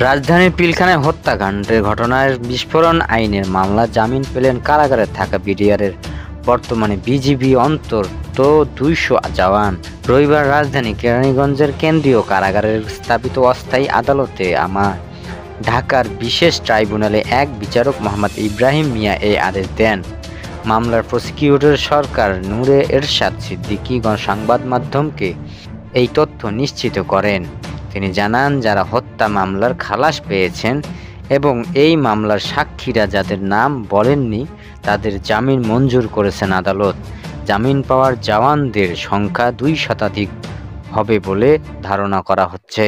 রাজধানীর পিলখানায় হত্যাকাণ্ডের ঘটনায় বিস্ফোরণ আইনের মামলা জামিন পেলেন কারাগারে থাকা বিডিআরের বর্তমানে বিজিবি অন্তত ২০০ জওয়ান। রবিবার রাজধানী কেরানীগঞ্জের কেন্দ্রীয় কারাগারের স্থাপিত অস্থায়ী আদালতে ঢাকার বিশেষ ট্রাইব্যুনালে এক বিচারক মোহাম্মদ ইব্রাহিম মিয়া এই আদেশ দেন। মামলার প্রসিকিউটর সরকার নূরে এরশাদ সিদ্দিকী সংবাদ মাধ্যমকে এই তথ্য নিশ্চিত করেন। তিনি জানান, যারা হত্যা মামলার খালাস পেয়েছেন এবং এই মামলার সাক্ষীরা যাদের নাম বলেননি তাদের জামিন মঞ্জুর করেছেন আদালত। জামিন পাওয়ার জওয়ানদের সংখ্যা ২ শতাধিক হবে বলে ধারণা করা হচ্ছে।